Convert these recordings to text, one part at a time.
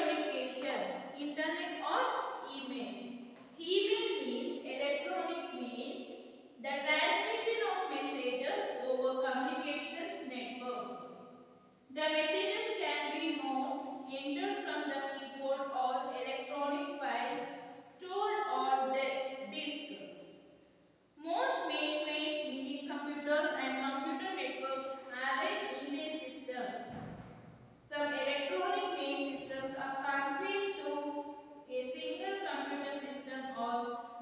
telecommunications, internet or emails. Email means electronic mail, the transmission of messages over communications network. The messages can be notes entered from the keyboard or electronic files stored on the disk. Most mainframes, mini computers and computer networks have an email system. Some electronic mail systems are configured to a single computer system or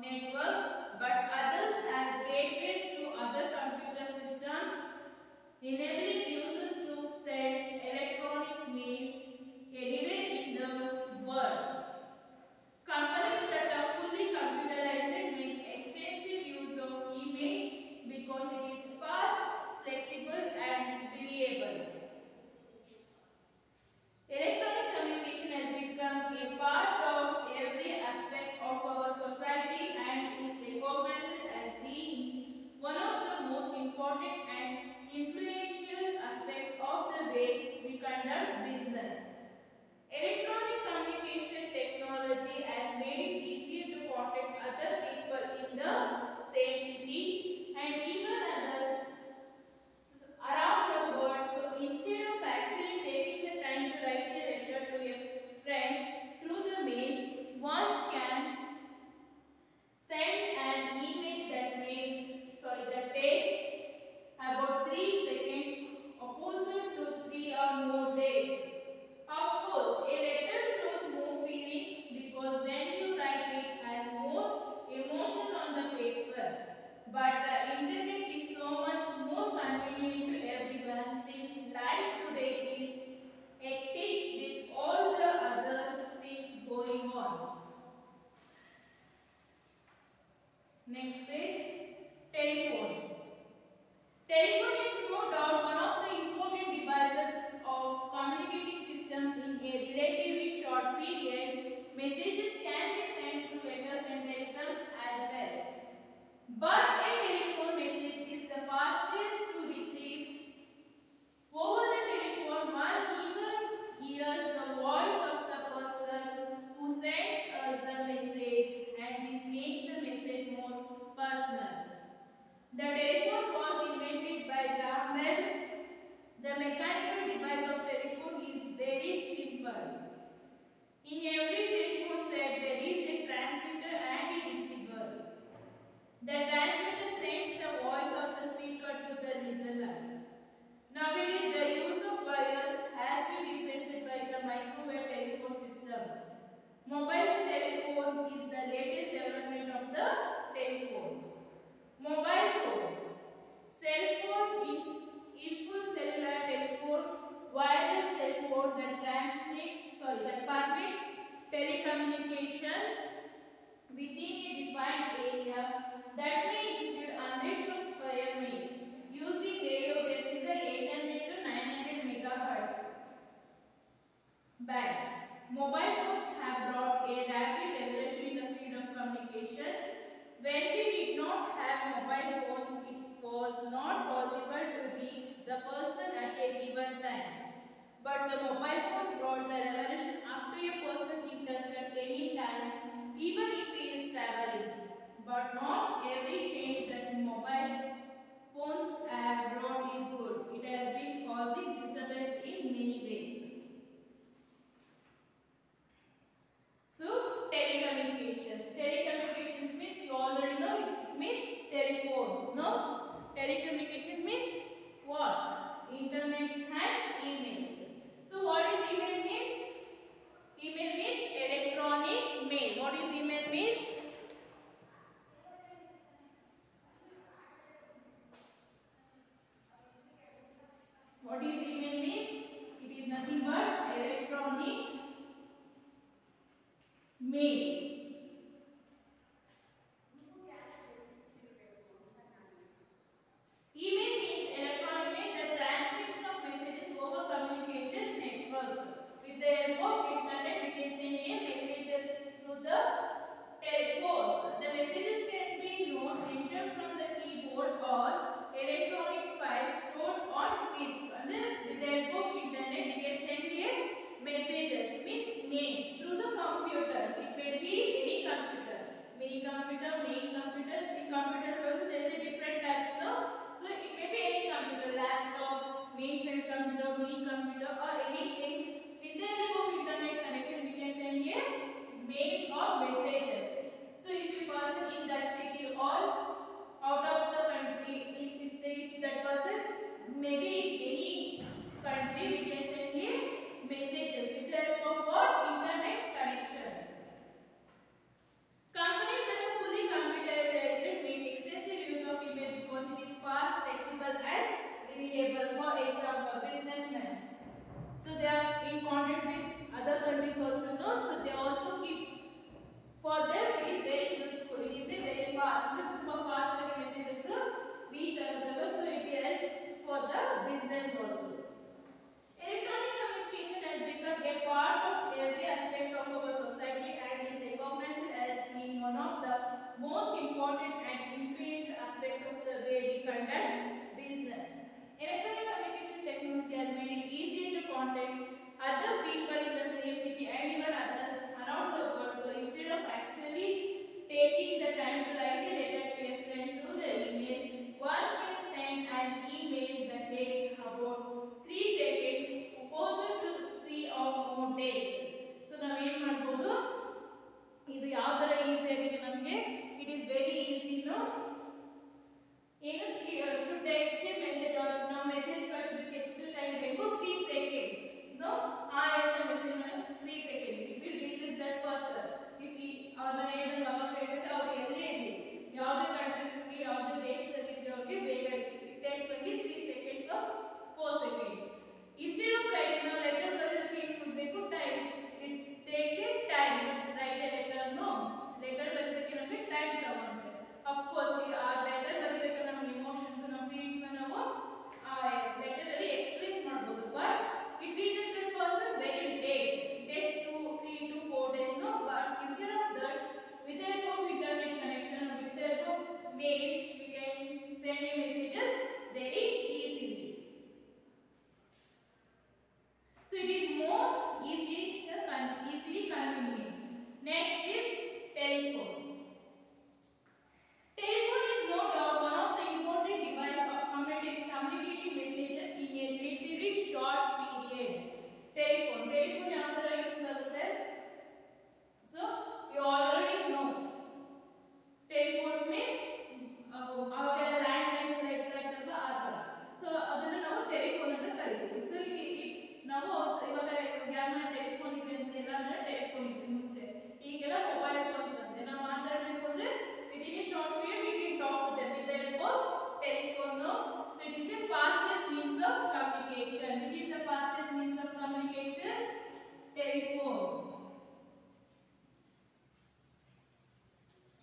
network, but others have gateways to other computer systems, enabling users to send electronic mail anywhere in the world. Companies that are fully computerized make extensive use of email because it is fast, flexible and reliable. Electronic communication has become a part of every aspect of our society and is recognized as being one of the most important and influential aspects of the way we conduct business. Electronic communication technology has made it easier to contact other people in the same city and even others around the world. So instead of actually taking the time to write a letter to a friend through the mail, one can send an email that takes about 3 seconds opposite to 3 or more days. Of course, a letter shows more feelings because when you write it has more emotion on the paper. But the internet is so much more convenient to everyone since life today is hectic with all the other things going on. Next page, telephone. Telephone is no doubt one of the important devices of communicating systems in a relatively short period. Messages can be sent through letters and telegrams as well. But a telephone message is the fastest to receive. Over the telephone, one even hears the voice of the person who sends us the message, and this makes the message more personal. The telephone was invented by Graham Bell. The mechanical device of telephone is very simple. In every telephone set there is a transmitter and a receiver. The transmitter sends the voice of the speaker to the listener. Nowadays the use of wires has been replaced by the microwave telephone system. Mobile telephone is the latest development of the telephone. Mobile phone, cell phone, in full cellular telephone, wireless telephone that permits telecommunication within a defined area that may include hundreds of square miles using radio waves in the 800 to 900 megahertz band. Mobile phones have brought a rapid revolution in the field of communication. When we did not have mobile phones, it was not possible to reach the person at a given time. But the mobile phones brought the revolution up to a person in touch at any time, even if he is traveling. But not every change that mobile phones have brought is good. It has been causing disturbance in many ways. So, telecommunications. Telecommunications means you already know it means telephone. No? Telecommunication means what? Internet and emails. So, what is email means? Email means electronic mail. What is email means? What is email means? It is nothing but electronic mail. Email means electronic mail, the transmission of messages over communication networks. With the help of internet, we can send messages through the telephones. The messages can be notes entered from the keyboard or electronic files stored on disk. And with the help of internet, we can send messages, means mails. computer, main computer. In computers also there is a different types now. So it may be any computer, laptops, mainframe computer, mini computer, or anything. With the help of internet connection, we can send a mails or messages. So if a person in that city or out of the country, if that person maybe in any country, we can send a messages with the help of what? Internet connections. Companies that are fully computerized make extensive use of email because it is fast, flexible and reliable. For example, businessmen. So they are in contact with other countries also, no? So they also keep, for them it is very useful. It is a very fast, super fast messages to reach other, so it helps for the business also. Electronic communication has become a part of every aspect of our society and is recognized as being one of the most important and influential aspects of the way we conduct business. Electronic communication technology has made it easier to contact other people in the same city and even others around the world. So instead of actually taking the time to write a letter to a friend through the email, one can send an email that takes about 3 seconds opposed to 3 or more days. So ನಾವು ಏನು ಮಾಡಬಹುದು, ಇದು ಯಾವ ತರ easy ಆಗಿದೆ ನಮಗೆ, it is very easy no ಏನು to text a message or ನಾವು ಮೆಸೇಜ್ ಕಳಿಸೋದಕ್ಕೆ ಎಷ್ಟು ಟೈಮ್ ಬೇಕು, 3 seconds ನೋ ಆ ಎಲ್ಲ ಮೆಸೇಜ್ ನ 3 seconds it will reaches that person. If ಅವ್ರ ಹೇಳಿದಾಗ ಅವಾಗ ಹೇಳಿದ್ರೆ ಅವ್ರು ಎಲ್ಲೇ ಇರಲಿ, ಯಾವುದೇ ಕಂಟ್ರಿ ಯಾವುದೇ ದೇಶದಲ್ಲಿ ಅವ್ರಿಗೆ ಬೇಗ it takes only 3 seconds or 4 seconds. Instead of writing a letter ಬರೆಯೋದಕ್ಕೆ ಏನು ಮಾಡಬೇಕು, time, it takes a time write a letter no. Letter ಬರೆಯೋದಕ್ಕೆ ನಮಗೆ ಟೈಮ್ ತಗೊಳುತ್ತೆ. ಆಫ್ ಕೋರ್ಸ್ ಆ ಲೆಟರ್ ಬರೀಬೇಕಾದ್ರೆ ನಮ್ಮ ಇಮೋಷನ್ಸ್, ನಮ್ಮ ಫೀಲಿಂಗ್ಸ್ ನ ನಾವು ಆ ಲೆಟರ್ ಅಲ್ಲಿ ಎಕ್ಸ್ಪ್ರೆಸ್ ಮಾಡಬಹುದು. But it reaches that person very late. It takes 2, 3 to 4 days no. But instead of that, with the help of internet connection, with the help of mails, we can send a messages very easily. So it is more easily convenient. Next is telephone. Telephone is no doubt one of the important device of communicating messages in a relatively short period. Telephone ಯಾವ ತರ use ಆಗುತ್ತೆ, so you already know. Telephones means ಅವಾಗೆಲ್ಲ land lines ಎಲ್ಲ ಇರ್ತಾ ಇತ್ತಲ್ವಾ ಆ ತರ. So ಅದನ್ನ ನಾವು ಟೆಲಿಫೋನ್ ಅಂತ ಕರಿತೀವಿ. ಸೊ ನಾವು ಇವಾಗ ಯಾರನ್ನ ಟೆಲಿಫೋನ್ ಇದೆ ಅಂದ್ರೆ ಎಲ್ಲ ಟೆಲಿಫೋನ್ ಇತ್ತು ಮುಂಚೆ, ಈಗೆಲ್ಲ ಮೊಬೈಲ್ ಫೋನ್ಸ್ ಬಂದಿದೆ. ನಾವು ಮಾತಾಡಬೇಕು ಅಂದ್ರೆ within a short period we can talk to them with the help of telephone no. So it is the fastest means of communication. Which is the fastest means of communication? Telephone.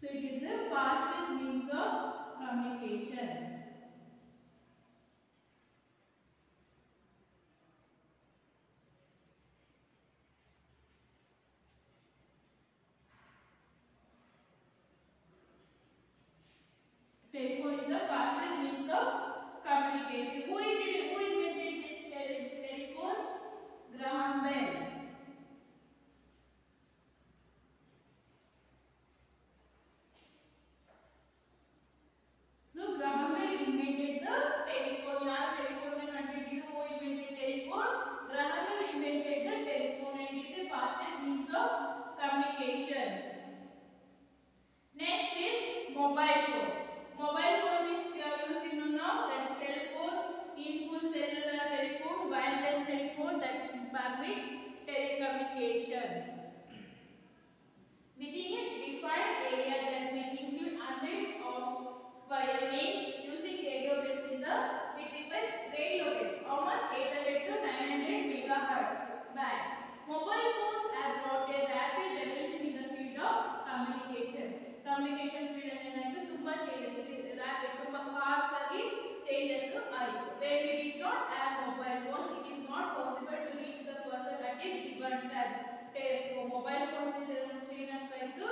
So it is the fastest means of communication. Telephone is the fastest means of communication. Who invented this telephone? Graham Bell. So Graham Bell invented the telephone. Yaar telephone mein content who invented telephone? Graham Bell invented the telephone and it is the fastest means of communications. Next is mobile phone. Mobile phone means we are using now, that is cell phone, in full cellular telephone, wireless telephone that permits telecommunications within a defined area that may include hundreds of square miles using radio waves in the radio waves. How much? 800 to 900 megahertz band. Mobile phones have brought a rapid revolution in the field of communication. Communication field ಏನಾಯಿತು, ತುಂಬಾ changes, rapid, ತುಂಬಾ fast ಆಗಿ changes ಆಯಿತು. When we did not have mobile phones, it is not possible to reach the person at a given time. Mobile phones ಇಂದ ಮುಂಚೆ ಏನಾಗ್ತಾ ಇತ್ತು,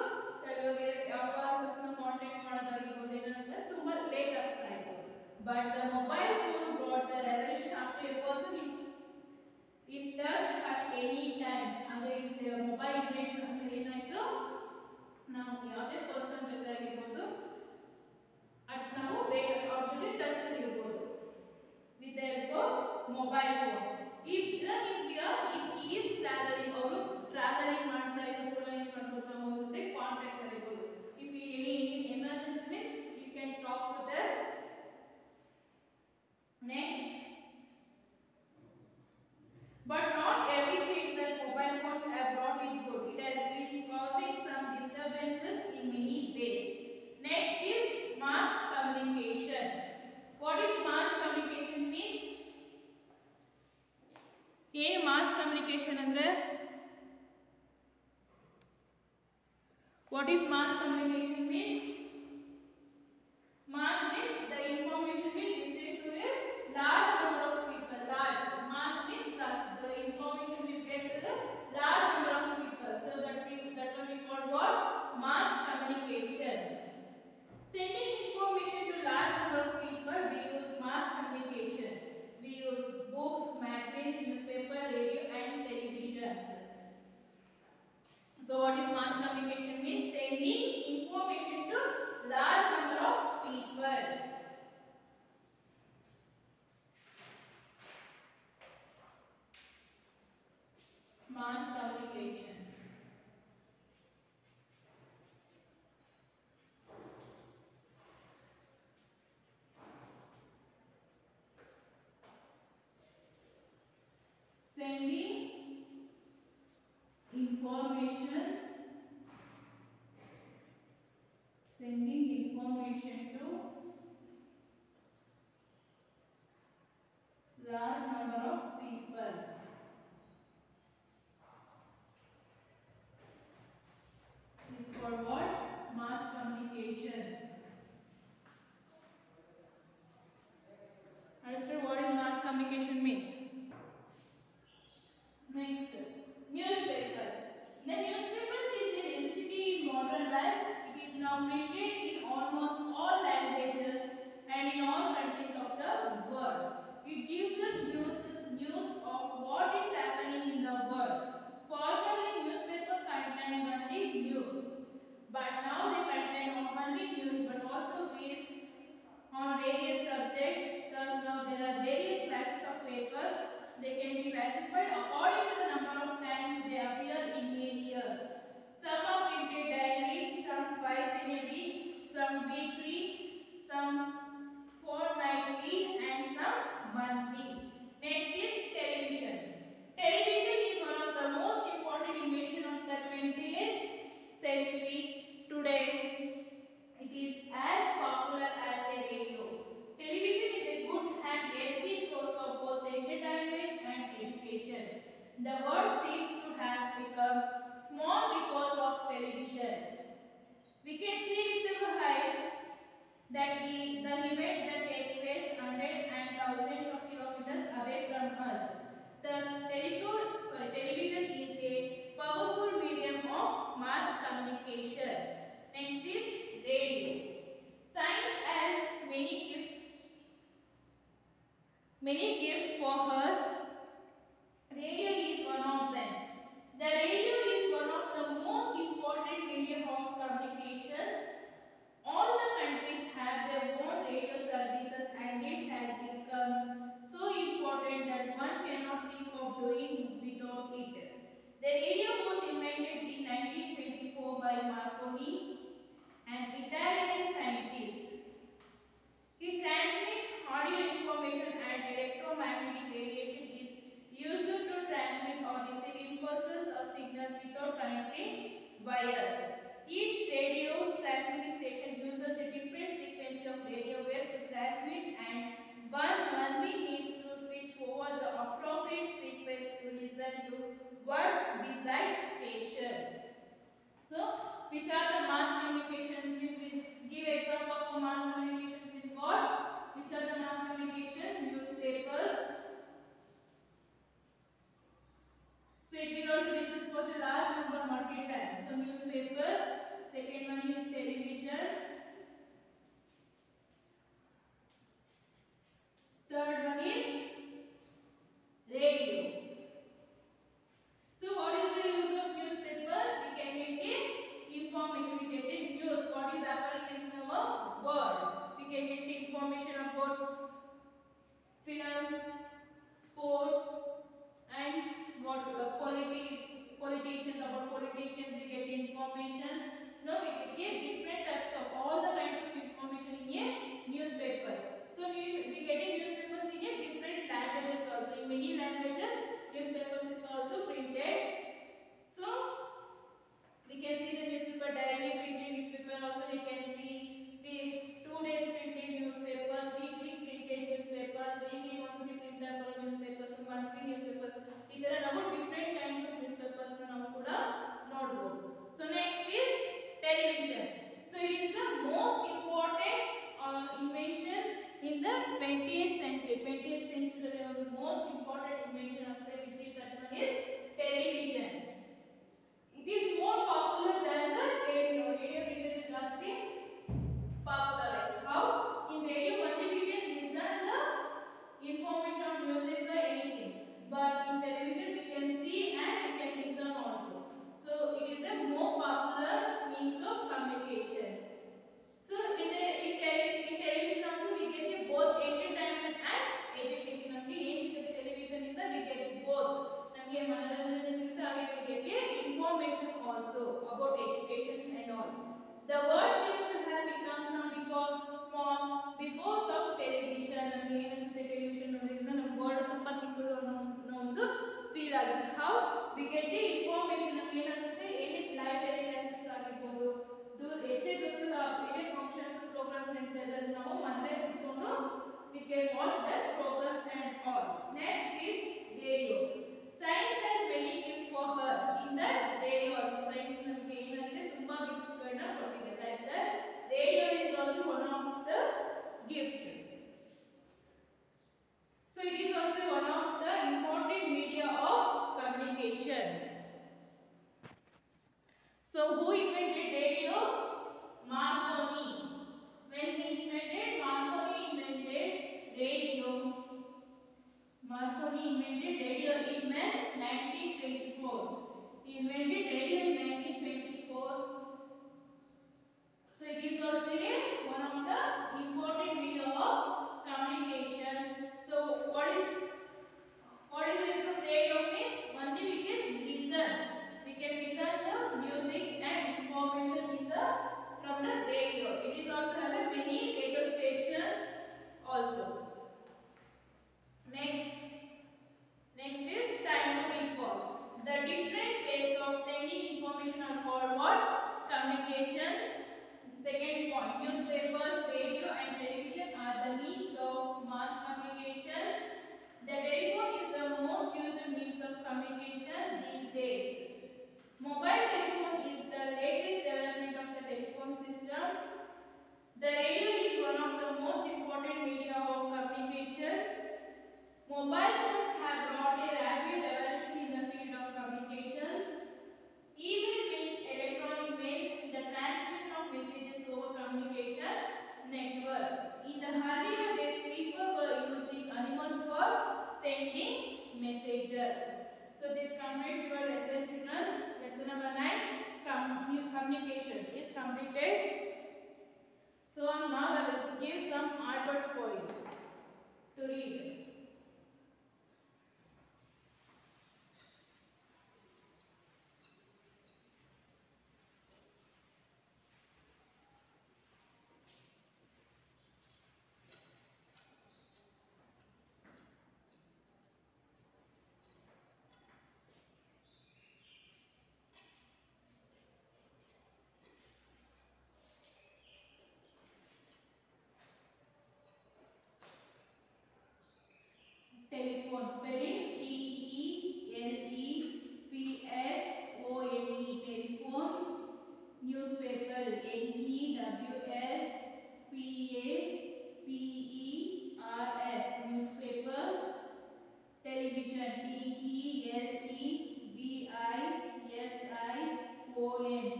persons ನ ಕಾಂಟ್ಯಾಕ್ಟ್ ಮಾಡೋದಾಗಿರ್ಬೋದು ಏನಾಗ್ತದೆ ತುಂಬಾ ಲೇಟ್ ಆಗ್ತಾ ಇತ್ತು. But the mobile phones brought the revolution up to a person in touch at any time. ಅಂದ್ರೆ ಮೊಬೈಲ್ ಇನ್ವೆನ್ಷನ್ ಅಂದ್ರೆ ಏನಾಯ್ತು, ನಾವು ಯಾವುದೇ ಪರ್ಸನ್ ಜೊತೆ ಆಗಿರ್ಬೋದು ಅಟ್ ನಾವು ಅವ್ರ ಜೊತೆ ಟಚ್ ಅಲ್ಲಿ ಇರ್ಬೋದು with the help of mobile phone. If he is traveling, ಅವರು ಟ್ರಾವೆಲಿಂಗ್ ಮಾಡ್ತಾ ಇದ್ರು ಕೂಡ ಏನು ಮಾಡ್ಬೋದು ಅವ್ರ ಜೊತೆ ಕಾಂಟ್ಯಾಕ್ಟ್ ಅಲ್ಲಿ ಇರ್ಬೋದು. If any emergency means you can talk to them. Next, but not every change that mobile phones have brought is good. It has been causing some disturbances in many ways. Next is mass communication. What is mass communication means? ಏನು mass communication ಅಂದ್ರೆ? What is mass communication means? Mass means the information will receive to a large number of people. Large mass means the information will get to the large number of people. So that one we call what? Mass communication. Sending information to large number of people, we use mass communication. We use books, magazines, newspaper, radio and televisions. So what is mass communication means? Sending information to large number of people. Mass communication. Sending information to large number of people. This is called what? Mass communication. Understood what is mass communication means? Next, newspapers. The newspapers is a necessity in modern life. It is now printed in almost all languages and in all countries of the world. It gives us news of what is happening in the world. Formerly, newspaper contained only news, but now they contain not only news but also quiz on various subjects. Thus, now there are various types of papers. They can be classified according to the number of times they appear in a year. Some are printed daily, some twice in a week, some weekly, some fortnightly and some monthly. Next is television. Television is one of the most important invention of the 20th century. Today, it is as popular as a radio. Television is a good and healthy source of both entertainment and education. The world seems to have become small because of television. We can see with our eyes that the events that take place hundreds and thousands of kilometers away from us. Thus, television is a powerful medium of mass communication. Next is radio. Science has many gifts for us. Radio is one of them. The radio is one of the most important medium of communication. All the countries have their own radio services and it has become so important that one cannot think of doing without it. The radio was invented in 1924 by Marconi, an Italian scientist. It transmits audio information and electromagnetic radiation is used to transmit or receive impulses or signals without connecting wires. Each radio transmitting station uses a different frequency of radio waves to transmit and one only needs to switch over the appropriate frequency to listen to one's desired station. So, which are the mass communications? We give example for mass communications with what? Which are the mass communication? Newspapers. So it will also reaches for the large number multi-times. So newspaper. Second one is television. Third one is radio. So what is the use of newspaper? politicians, about politicians we get information. No, we get different types of all the kinds of information in a newspapers. So we get in newspapers in a different languages also. In many languages, newspapers is also printed. So we can see the newspaper daily printed newspaper. Also we can see the 2 days printed newspapers, weekly printed newspapers, weekly once we print the newspapers, monthly newspapers. ಇದರ ನಾವು different kinds of newspapers ನಾವು ಕೂಡ ನೋಡಬಹುದು. So next is television. So it is the most important invention in the 20th century. 20th century the most important invention of the which is that one is television. It is more popular than the radio. Radio is just popular. Like how in radio only we can listen the information of music or anything, but in television we can see and we can listen also. So it is a more popular means of communication. So in television also we get both entertainment and education. ನಮಗೆ ಏನು ಸಿಗುತ್ತೆ television ಇಂದ we get both. ನಮಗೆ ಮನೋರಂಜನೆ ಸಿಗುತ್ತೆ ಹಾಗೆ we get information also about education and all. The world seems to have become some small because of television. ನಮಗೆ ಏನು ಅನ್ಸುತ್ತೆ television ನೋಡೋದ್ರಿಂದ ನಮ್ಮ ವರ್ಲ್ಡ್ ತುಂಬಾ ಚಿಕ್ಕದು ಅನ್ನೋ ಒಂದು ಫೀಲ್ ಆಗುತ್ತೆ. How we get the information ನಮಗೆ ಏನಾಗುತ್ತೆ ಏನೇ ಲೈವ್ ಟೆಲಿಕಾಸ್ಟ್ ಆಗಿರಬಹುದು, ಎಷ್ಟೇ ದೂರದ ಏನೇ ಫಂಕ್ಷನ್ಸ್ ಪ್ರೋಗ್ರಾಮ್ಸ್ ನಡೀತಾ ಇದೆ ಅದನ್ನ ನಾವು ಮನೆ ಕೂತ್ಕೊಂಡು we can watch that programs and all. Next is radio. Science has many gifts for us. In that radio also science ನಮಗೆ ಏನಾಗಿದೆ ತುಂಬಾ ಗಿಫ್ಟ್ಗಳನ್ನ ಕೊಟ್ಟಿದೆ. Like that radio is also one of the gift. So it is also one of the important media of communication. So who invented radio? Marconi. When he invented, Marconi invented radio. Marconi invented radio in 1924. He invented radio in 1924. So it is also one of the important media of communications. So what is the use of radio means? Only we can listen. We can listen the music and information from the radio. It is also have many radio stations also. Next is time to recall. The different ways of sending information are called what? Communication. Second point, newspapers, radio and television are the means of mass communication. The telephone is the most used means of communication these days. Mobile telephone is the latest development of the telephone system. The radio is one of the most important media of communication. Mobile phones have brought a rapid evolution in the field of communication. Email means electronic mail, the transmission of messages over communication network. In the earlier days, people were using animals for sending messages. So this completes your lesson, children. Lesson number 9, communication is completed. So now I will give some artworks for you to read. Telephone spelling T-E-L-E-P-H-O-N-E telephone. Newspaper N-E-W-S-P-A-P-E-R-S newspapers. Television T-E-L-E-V-I-S-I-O-N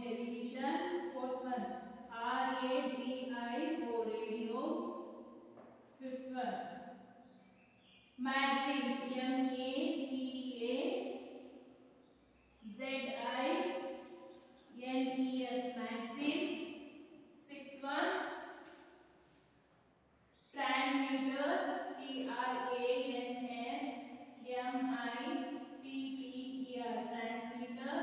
television. Fourth one R-A-D-I-O radio. Fifth one magazines M-A-G-A-Z-I-N-E-S magazines. Sixth one transmitter T-R-A-N-S-M-I-T-T-E-R transmitter.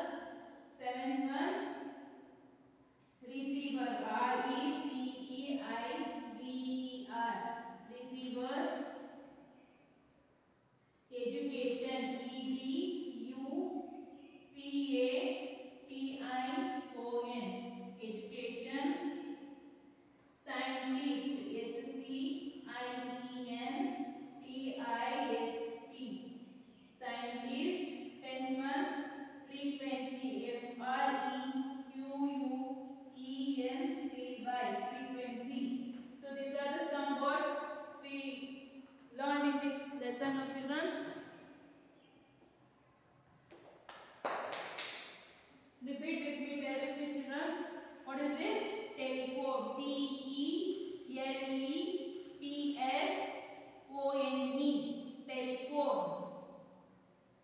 children. What is this? Telephone. T-E-L-E-P-H-O-N-E. Telephone.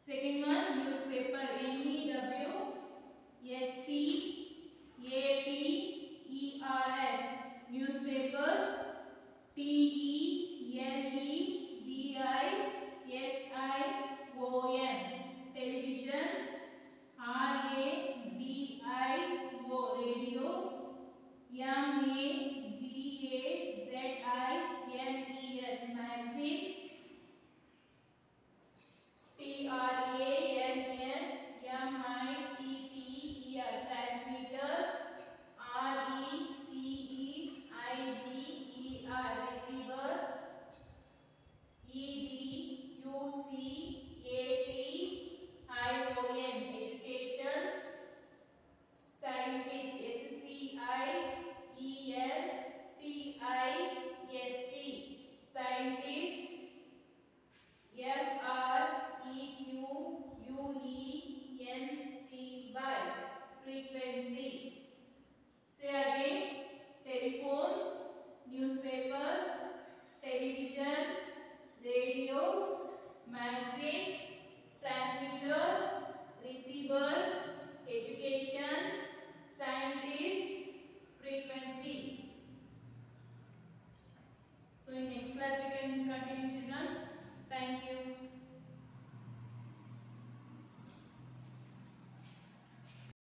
Second one, newspaper. N-E-W-S-P-A-P-E-R-S. Newspapers. T-E-L-E-V-I-S-I-O-N. Television. R-A-D-I-O. Radio. M-A-G-A-Z-I-N-E-S. Magazines. T-R-A-N-S-M-I-T-T-E-R. Transmitter. R-E-C-E-I-V-E-R. Receiver. E-D-U-C-A-T-I-O-N. Education. Scientist. S-C-I-E-N-T-I-S-T. Scientist. F-R-E-Q-U-E-N-C-Y. Frequency. Say again. Telephone, newspapers, television, radio, magazines, transmitter, receiver, education, scientist, frequency. So in next class we can continue, children. Thank you.